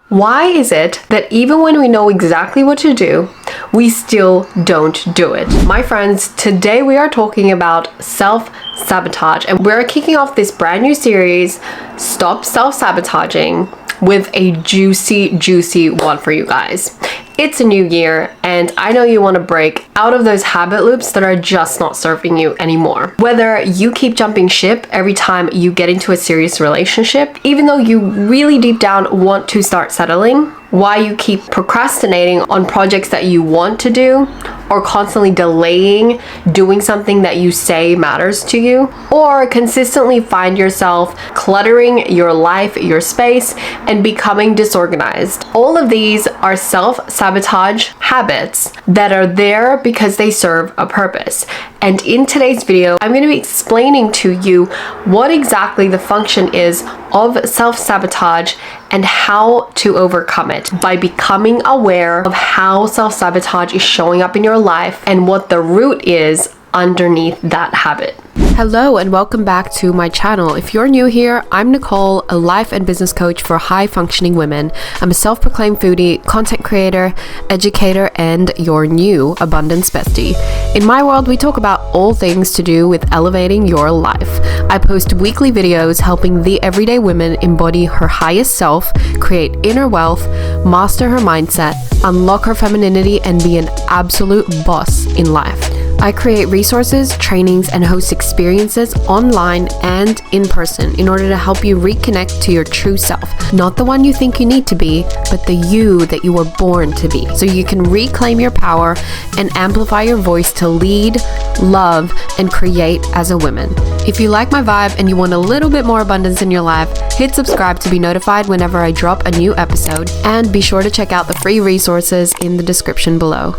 Why is it that even when we know exactly what to do, we still don't do it? My friends, today we are talking about self-sabotage, and we're kicking off this brand new series, Stop Self-Sabotaging, with a juicy one for you guys. It's a new year, and I know you want to break out of those habit loops that are just not serving you anymore. Whether you keep jumping ship every time you get into a serious relationship, even though you really deep down want to start settling, why you keep procrastinating on projects that you want to do, or constantly delaying doing something that you say matters to you, or consistently find yourself cluttering your life, your space, and becoming disorganized. All of these are self-sabotage habits that are there because they serve a purpose. And in today's video, I'm going to be explaining to you what exactly the function is of self-sabotage and how to overcome it by becoming aware of how self-sabotage is showing up in your life and what the root is underneath that habit. Hello and welcome back to my channel. If you're new here, I'm Nicole, a life and business coach for high-functioning women. I'm a self-proclaimed foodie, content creator, educator, and your new abundance bestie. In my world, we talk about all things to do with elevating your life. I post weekly videos helping the everyday woman embody her highest self, create inner wealth, master her mindset, unlock her femininity, and be an absolute boss in life. I create resources, trainings, and host experiences online and in person in order to help you reconnect to your true self. Not the one you think you need to be, but the you that you were born to be. So you can reclaim your power and amplify your voice to lead, love, and create as a woman. If you like my vibe and you want a little bit more abundance in your life, hit subscribe to be notified whenever I drop a new episode, and be sure to check out the free resources in the description below.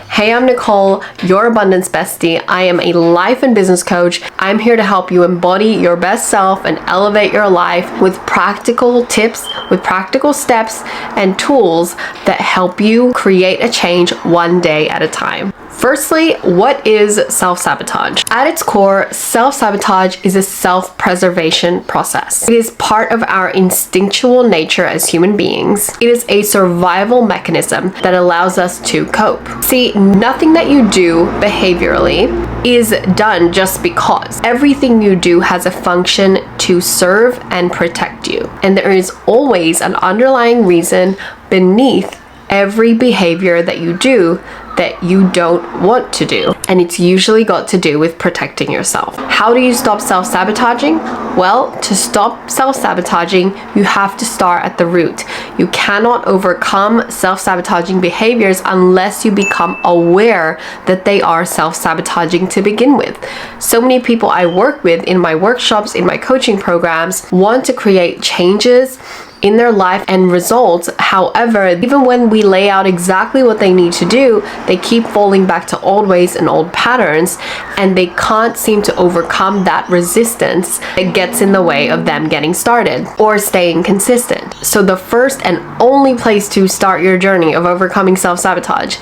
Hey, I'm Nicole, your abundance bestie. I am a life and business coach. I'm here to help you embody your best self and elevate your life with practical tips, with practical steps and tools that help you create a change one day at a time. Firstly, what is self-sabotage? At its core, self-sabotage is a self-preservation process. It is part of our instinctual nature as human beings. It is a survival mechanism that allows us to cope. See, nothing that you do behaviorally is done just because. Everything you do has a function to serve and protect you. And there is always an underlying reason beneath every behavior that you do that you don't want to do. And it's usually got to do with protecting yourself. How do you stop self-sabotaging? Well, to stop self-sabotaging, you have to start at the root. You cannot overcome self-sabotaging behaviors unless you become aware that they are self-sabotaging to begin with. So many people I work with in my workshops, in my coaching programs, want to create changes in their life and results. However, even when we lay out exactly what they need to do, they keep falling back to old ways and old patterns, and they can't seem to overcome that resistance that gets in the way of them getting started or staying consistent. So the first and only place to start your journey of overcoming self-sabotage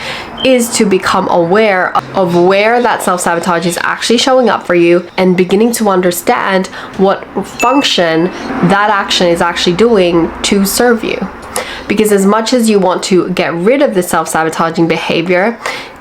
is to become aware of where that self-sabotage is actually showing up for you and beginning to understand what function that action is actually doing to serve you. Because as much as you want to get rid of the self-sabotaging behavior,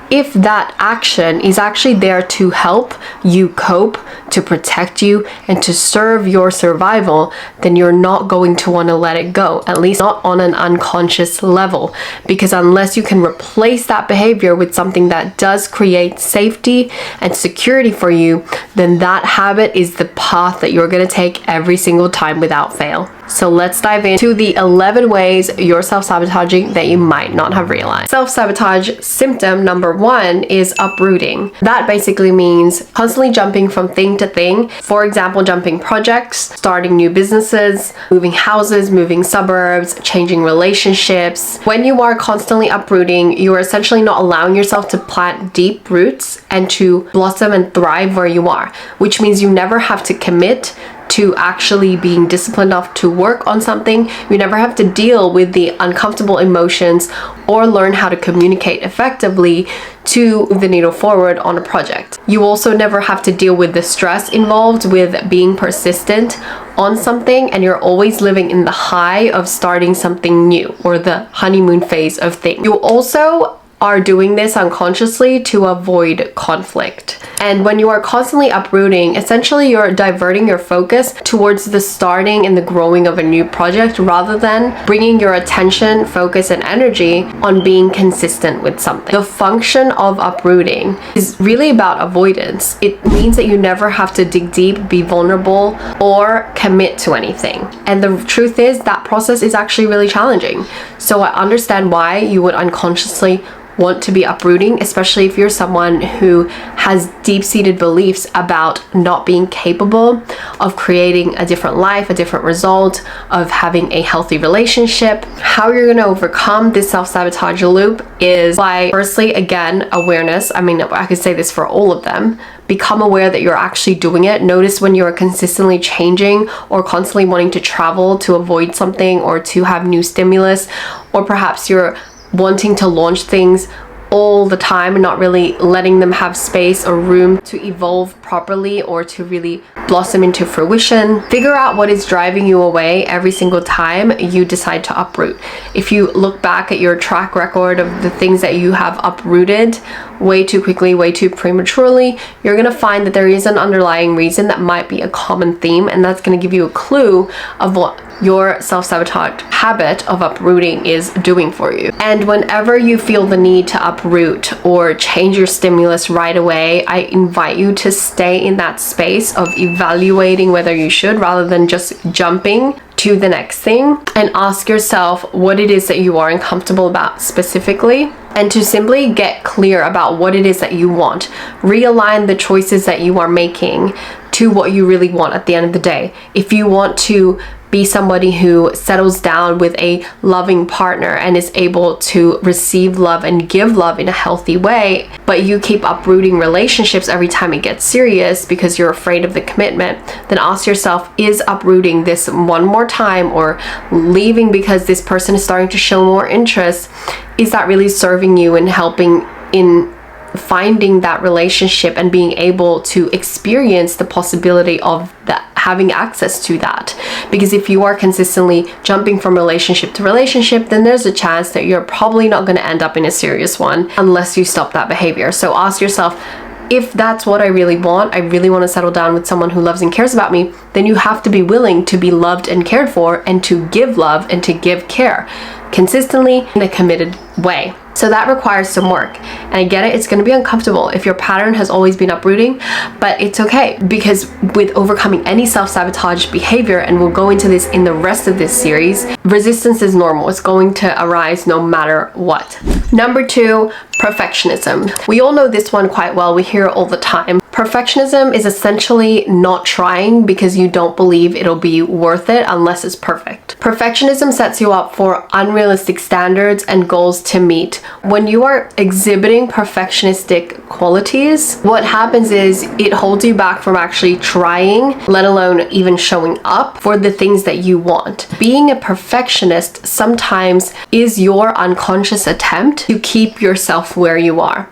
if that action is actually there to help you cope, to protect you, and to serve your survival, then you're not going to want to let it go, at least not on an unconscious level. Because unless you can replace that behavior with something that does create safety and security for you, then that habit is the path that you're going to take every single time without fail. So let's dive into the 11 ways you're self-sabotaging that you might not have realized. Self-sabotage symptom number 1 is uprooting. That basically means constantly jumping from thing to thing. For example, jumping projects, starting new businesses, moving houses, moving suburbs, changing relationships. When you are constantly uprooting, you are essentially not allowing yourself to plant deep roots and to blossom and thrive where you are, which means you never have to commit to actually being disciplined enough to work on something. You never have to deal with the uncomfortable emotions or learn how to communicate effectively to move the needle forward on a project. You also never have to deal with the stress involved with being persistent on something, and you're always living in the high of starting something new, or the honeymoon phase of things. You also are doing this unconsciously to avoid conflict. And when you are constantly uprooting, essentially you're diverting your focus towards the starting and the growing of a new project, rather than bringing your attention, focus, and energy on being consistent with something. The function of uprooting is really about avoidance. It means that you never have to dig deep, be vulnerable, or commit to anything. And the truth is that process is actually really challenging. So I understand why you would unconsciously want to be uprooting, especially if you're someone who has deep-seated beliefs about not being capable of creating a different life, a different result, of having a healthy relationship. How you're going to overcome this self-sabotage loop is by, firstly, again, awareness. I mean, I could say this for all of them. Become aware that you're actually doing it. Notice when you're consistently changing or constantly wanting to travel to avoid something or to have new stimulus, or perhaps you're wanting to launch things all the time and not really letting them have space or room to evolve properly or to really blossom into fruition. Figure out what is driving you away every single time you decide to uproot. If you look back at your track record of the things that you have uprooted way too quickly, way too prematurely, you're going to find that there is an underlying reason that might be a common theme, and that's going to give you a clue of what your self-sabotage habit of uprooting is doing for you. And whenever you feel the need to uproot or change your stimulus right away, I invite you to stay in that space of evaluating whether you should, rather than just jumping to the next thing, and ask yourself what it is that you are uncomfortable about specifically, and to simply get clear about what it is that you want. Realign the choices that you are making to what you really want at the end of the day. If you want to be somebody who settles down with a loving partner and is able to receive love and give love in a healthy way, but you keep uprooting relationships every time it gets serious because you're afraid of the commitment, then ask yourself, is uprooting this one more time or leaving because this person is starting to show more interest, is that really serving you and helping in finding that relationship and being able to experience the possibility of that, having access to that? Because if you are consistently jumping from relationship to relationship, then there's a chance that you're probably not going to end up in a serious one unless you stop that behavior. So ask yourself, if that's what I really want to settle down with someone who loves and cares about me, then you have to be willing to be loved and cared for, and to give love and to give care consistently in a committed way. So that requires some work. And I get it, it's going to be uncomfortable if your pattern has always been uprooting, but it's okay, because with overcoming any self-sabotage behavior, and we'll go into this in the rest of this series, resistance is normal. It's going to arise no matter what. Number 2, perfectionism. We all know this one quite well. We hear it all the time. Perfectionism is essentially not trying because you don't believe it'll be worth it unless it's perfect. Perfectionism sets you up for unrealistic standards and goals to meet. When you are exhibiting perfectionistic qualities, what happens is it holds you back from actually trying, let alone even showing up for the things that you want. Being a perfectionist sometimes is your unconscious attempt to keep yourself where you are.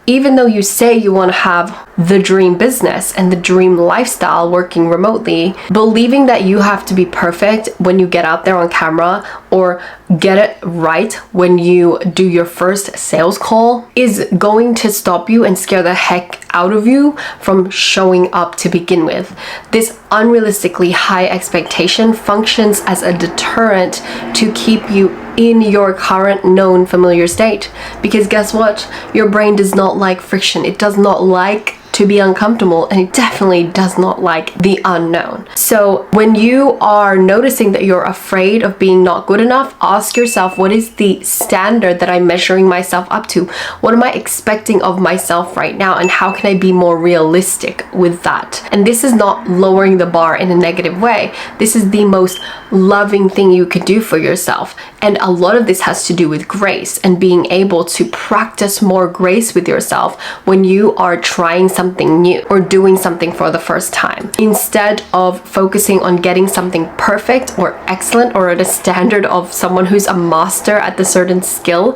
Even though you say you want to have the dream business and the dream lifestyle working remotely, believing that you have to be perfect when you get out there on camera or get it right when you do your first sales call is going to stop you and scare the heck out of you from showing up to begin with. This unrealistically high expectation functions as a deterrent to keep you in your current known familiar state, because guess what? Your brain does not like friction. It does not like to be uncomfortable, and it definitely does not like the unknown. So when you are noticing that you're afraid of being not good enough, ask yourself, what is the standard that I'm measuring myself up to? What am I expecting of myself right now, and how can I be more realistic with that? And this is not lowering the bar in a negative way. This is the most loving thing you could do for yourself. And a lot of this has to do with grace and being able to practice more grace with yourself when you are trying something something new or doing something for the first time. Instead of focusing on getting something perfect or excellent or at a standard of someone who's a master at the certain skill,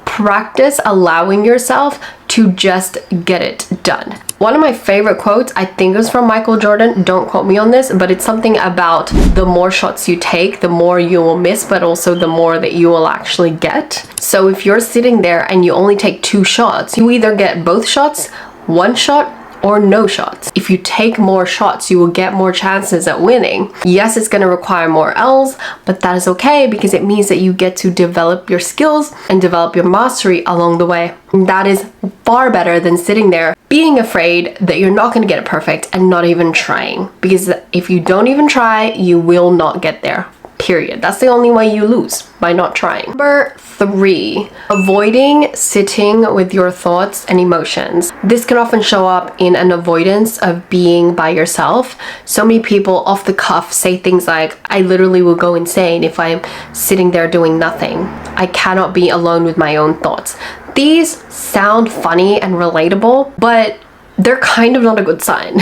practice allowing yourself to just get it done. One of my favorite quotes, I think it was from Michael Jordan, don't quote me on this, but it's something about the more shots you take, the more you will miss, but also the more that you will actually get. So if you're sitting there and you only take 2 shots, you either get both shots, 1 shot, or no shots. If you take more shots, you will get more chances at winning. Yes, it's going to require more L's, but that is okay because it means that you get to develop your skills and develop your mastery along the way. And that is far better than sitting there being afraid that you're not going to get it perfect and not even trying. Because if you don't even try, you will not get there. Period. That's the only way you lose, by not trying. Number 3, avoiding sitting with your thoughts and emotions. This can often show up in an avoidance of being by yourself. So many people off the cuff say things like, I literally will go insane if I'm sitting there doing nothing. I cannot be alone with my own thoughts. These sound funny and relatable, but they're kind of not a good sign.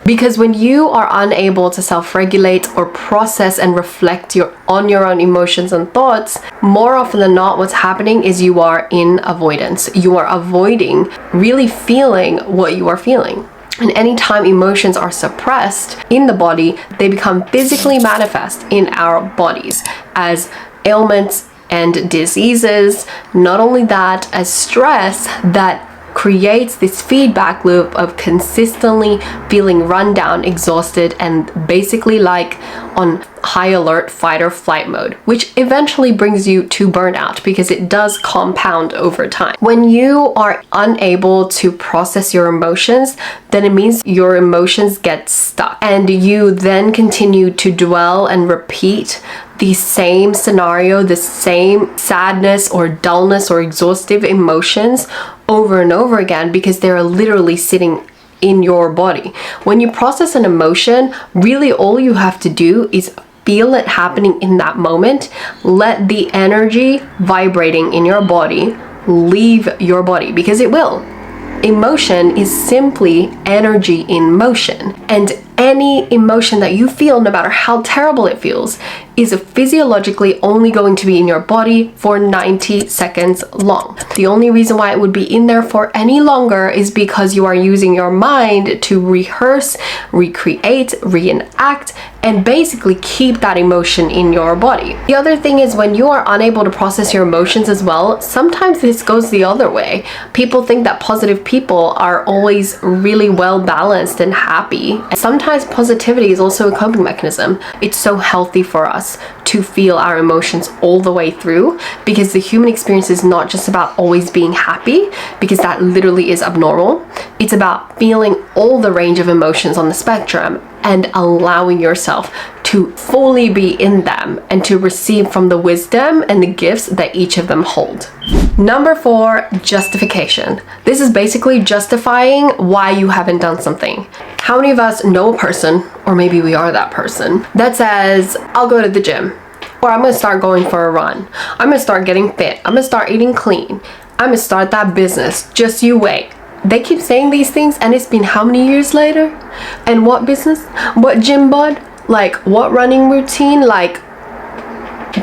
Because when you are unable to self-regulate or process and reflect on your own emotions and thoughts, more often than not, what's happening is you are in avoidance. You are avoiding really feeling what you are feeling. And anytime emotions are suppressed in the body, they become physically manifest in our bodies as ailments and diseases. Not only that, as stress that creates this feedback loop of consistently feeling run down, exhausted, and basically like on high alert fight or flight mode, which eventually brings you to burnout because it does compound over time. When you are unable to process your emotions, then it means your emotions get stuck and you then continue to dwell and repeat the same scenario, the same sadness or dullness or exhaustive emotions over and over again because they're literally sitting in your body. When you process an emotion, really all you have to do is feel it happening in that moment. Let the energy vibrating in your body leave your body because it will. Emotion is simply energy in motion, and any emotion that you feel, no matter how terrible it feels, is physiologically only going to be in your body for 90 seconds long. The only reason why it would be in there for any longer is because you are using your mind to rehearse, recreate, reenact, and basically keep that emotion in your body. The other thing is when you are unable to process your emotions as well, sometimes this goes the other way. People think that positive people are always really well balanced and happy. Sometimes positivity is also a coping mechanism. It's so healthy for us to feel our emotions all the way through because the human experience is not just about always being happy because that literally is abnormal. It's about feeling all the range of emotions on the spectrum and allowing yourself to fully be in them and to receive from the wisdom and the gifts that each of them hold. Number 4, justification. This is basically justifying why you haven't done something. How many of us know a person, or maybe we are that person, that says, I'll go to the gym, or I'm gonna start going for a run, I'm gonna start getting fit, I'm gonna start eating clean, I'm gonna start that business, just you wait. They keep saying these things and it's been how many years later? And what business? What gym bod? Like what running routine? Like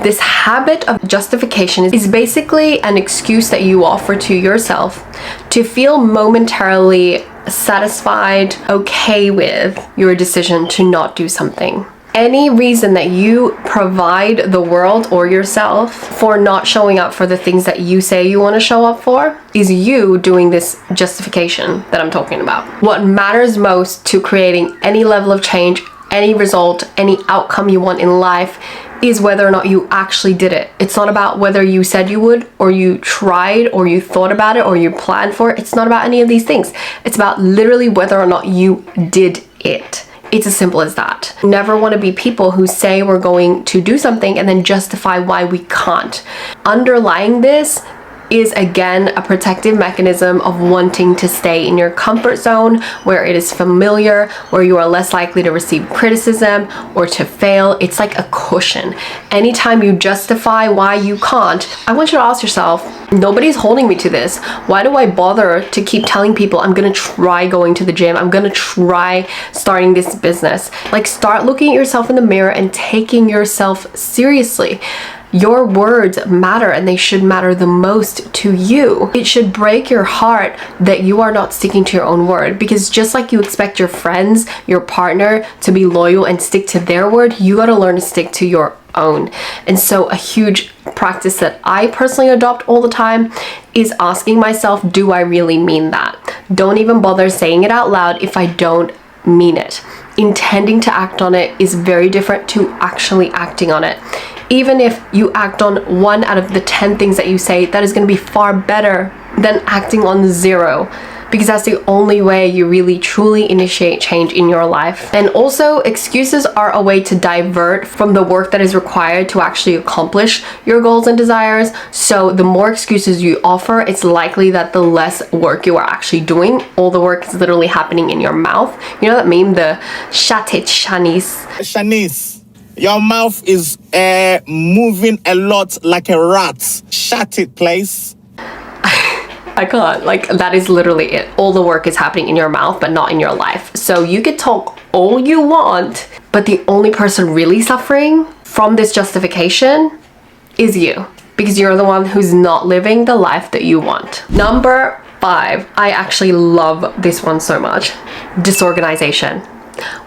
this habit of justification is basically an excuse that you offer to yourself to feel momentarily satisfied, okay with your decision to not do something. Any reason that you provide the world or yourself for not showing up for the things that you say you want to show up for is you doing this justification that I'm talking about. What matters most to creating any level of change, any result, any outcome you want in life is whether or not you actually did it. It's not about whether you said you would, or you tried, or you thought about it, or you planned for it. It's not about any of these things. It's about literally whether or not you did it. It's as simple as that. Never want to be people who say we're going to do something and then justify why we can't. Underlying this is again a protective mechanism of wanting to stay in your comfort zone where it is familiar, where you are less likely to receive criticism or to fail. It's like a cushion. Anytime you justify why you can't, I want you to ask yourself, nobody's holding me to this. Why do I bother to keep telling people I'm gonna try going to the gym, I'm gonna try starting this business? Like, start looking at yourself in the mirror and taking yourself seriously. Your words matter, and they should matter the most to you. It should break your heart that you are not sticking to your own word, because just like you expect your friends, your partner to be loyal and stick to their word, you got to learn to stick to your own. And so a huge practice that I personally adopt all the time is asking myself, do I really mean that? Don't even bother saying it out loud if I don't mean it. Intending to act on it is very different to actually acting on it. Even if you act on 1 out of the 10 things that you say, that is going to be far better than acting on 0, because that's the only way you really truly initiate change in your life. And also, excuses are a way to divert from the work that is required to actually accomplish your goals and desires. So the more excuses you offer, it's likely that the less work you are actually doing. All the work is literally happening in your mouth. You know that meme, the "Shut it, Shanice." Shanice, your mouth is moving a lot like a rat. Shut it, please. I can't. Like, that is literally it. All the work is happening in your mouth, but not in your life. So you could talk all you want, but the only person really suffering from this justification is you, because you're the one who's not living the life that you want. Number 5. I actually love this one so much. Disorganisation.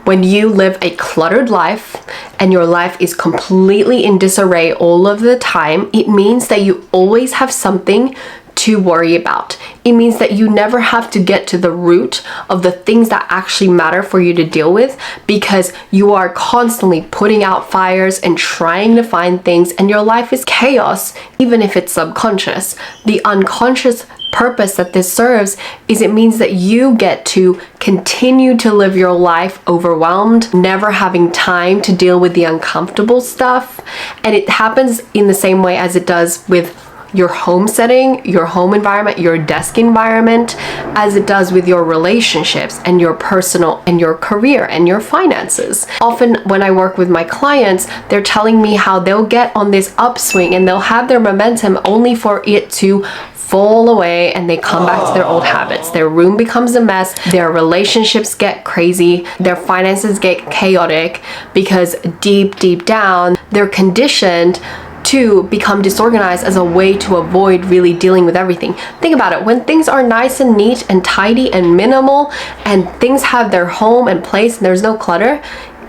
When you live a cluttered life and your life is completely in disarray all of the time, it means that you always have something to worry about. It means that you never have to get to the root of the things that actually matter for you to deal with, because you are constantly putting out fires and trying to find things, and your life is chaos, even if it's subconscious. The unconscious purpose that this serves is it means that you get to continue to live your life overwhelmed, never having time to deal with the uncomfortable stuff. And it happens in the same way as it does with your home setting, your home environment, your desk environment, as it does with your relationships and your personal and your career and your finances. Often when I work with my clients, they're telling me how they'll get on this upswing and they'll have their momentum only for it to fall away, and they come back to their old habits. Their room becomes a mess, their relationships get crazy, their finances get chaotic, because deep down, they're conditioned to become disorganized as a way to avoid really dealing with everything. Think about it. When things are nice and neat and tidy and minimal, and things have their home and place and there's no clutter,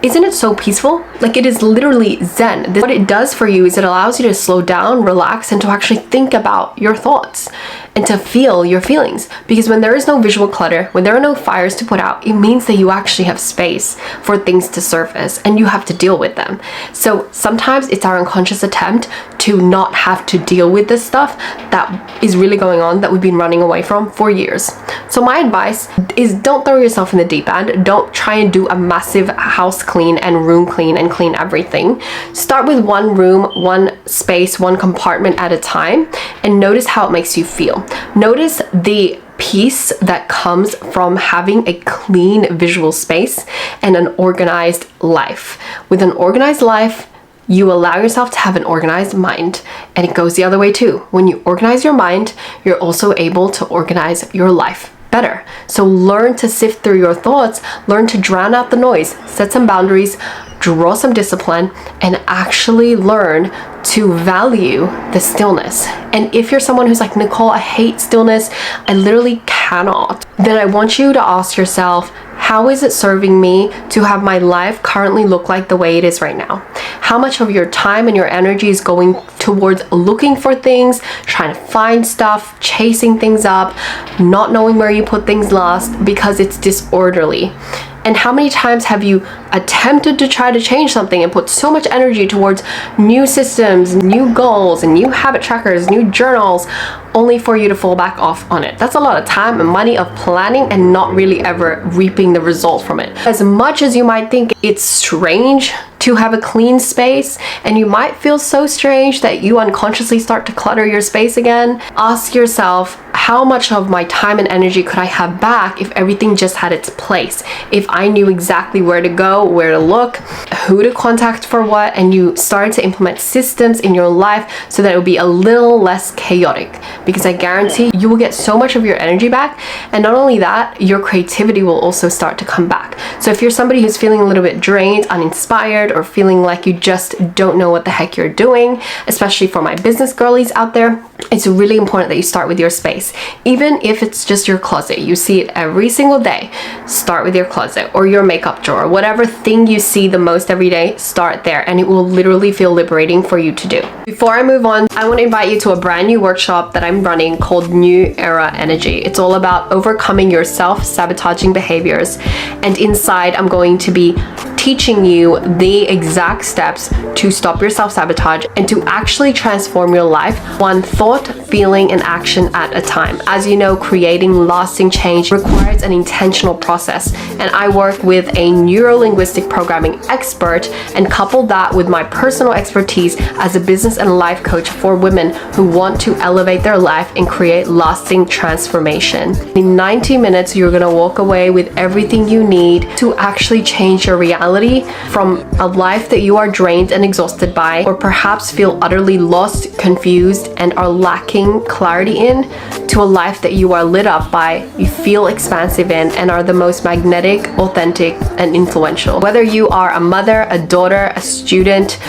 isn't it so peaceful? Like, it is literally zen. What it does for you is it allows you to slow down, relax, and to actually think about your thoughts and to feel your feelings. Because when there is no visual clutter, when there are no fires to put out, it means that you actually have space for things to surface and you have to deal with them. So sometimes it's our unconscious attempt to not have to deal with this stuff that is really going on, that we've been running away from for years. So my advice is, don't throw yourself in the deep end. Don't try and do a massive house clean and room clean and clean everything. Start with one room, one space, one compartment at a time, and notice how it makes you feel. Notice the peace that comes from having a clean visual space and an organized life. With an organized life, you allow yourself to have an organized mind, and it goes the other way too. When you organize your mind, you're also able to organize your life better. So learn to sift through your thoughts, learn to drown out the noise, set some boundaries, draw some discipline, and actually learn to value the stillness. And if you're someone who's like, Nicole, I hate stillness, I literally cannot, then I want you to ask yourself, how is it serving me to have my life currently look like the way it is right now? How much of your time and your energy is going towards looking for things, trying to find stuff, chasing things up, not knowing where you put things last because it's disorderly? And how many times have you attempted to try to change something and put so much energy towards new systems, new goals, and new habit trackers, new journals, only for you to fall back off on it? That's a lot of time and money of planning and not really ever reaping the results from it. As much as you might think it's strange to have a clean space, and you might feel so strange that you unconsciously start to clutter your space again. Ask yourself, how much of my time and energy could I have back if everything just had its place? If I knew exactly where to go, where to look, who to contact for what, and you started to implement systems in your life so that it would be a little less chaotic, because I guarantee you will get so much of your energy back. And not only that, your creativity will also start to come back. So if you're somebody who's feeling a little bit drained, uninspired, or feeling like you just don't know what the heck you're doing, especially for my business girlies out there, it's really important that you start with your space. Even if it's just your closet, you see it every single day, start with your closet or your makeup drawer. Whatever thing you see the most every day, start there, and it will literally feel liberating for you to do. Before I move on, I want to invite you to a brand new workshop that I'm running called New Era Energy. It's all about overcoming your self-sabotaging behaviors, and inside I'm going to be teaching you the exact steps to stop your self-sabotage and to actually transform your life one thought, feeling, and action at a time. As you know, creating lasting change requires an intentional process, and I work with a neuro-linguistic programming expert and couple that with my personal expertise as a business and life coach for women who want to elevate their life and create lasting transformation. In 90 minutes, you're gonna walk away with everything you need to actually change your reality from a life that you are drained and exhausted by, or perhaps feel utterly lost, confused, and are lacking clarity in, to a life that you are lit up by, you feel expansive in, and are the most magnetic, authentic, and influential. Whether you are a mother, a daughter, a student,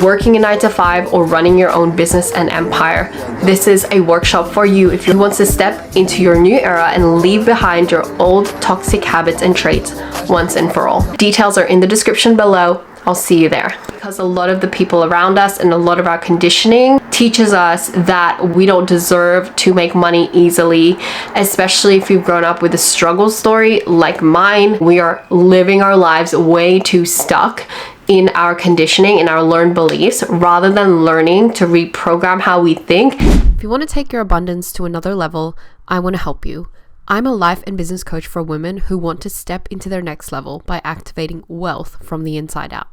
working a 9 to 5, or running your own business and empire, this is a workshop for you if you want to step into your new era and leave behind your old toxic habits and traits once and for all. Details are in the description below. I'll see you there. Because a lot of the people around us and a lot of our conditioning teaches us that we don't deserve to make money easily, especially if you've grown up with a struggle story like mine. We are living our lives way too stuck in our conditioning, in our learned beliefs, rather than learning to reprogram how we think. If you want to take your abundance to another level, I want to help you. I'm a life and business coach for women who want to step into their next level by activating wealth from the inside out.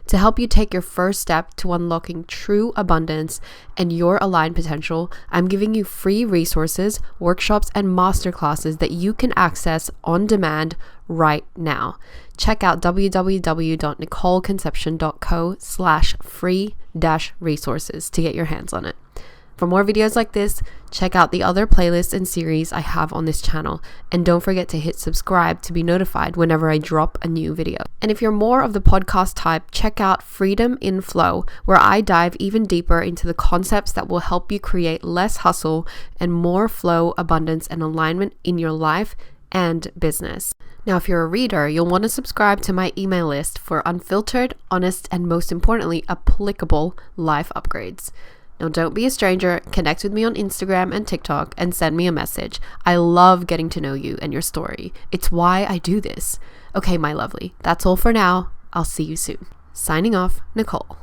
To help you take your first step to unlocking true abundance and your aligned potential, I'm giving you free resources, workshops, and masterclasses that you can access on demand right now. Check out www.nicoleconception.co/free-resources to get your hands on it. For more videos like this, check out the other playlists and series I have on this channel, and don't forget to hit subscribe to be notified whenever I drop a new video. And if you're more of the podcast type, check out Freedom in Flow, where I dive even deeper into the concepts that will help you create less hustle and more flow, abundance, and alignment in your life and business. Now, if you're a reader, you'll want to subscribe to my email list for unfiltered, honest, and most importantly, applicable life upgrades. Now, don't be a stranger. Connect with me on Instagram and TikTok and send me a message. I love getting to know you and your story. It's why I do this. Okay, my lovely, that's all for now. I'll see you soon. Signing off, Nicole.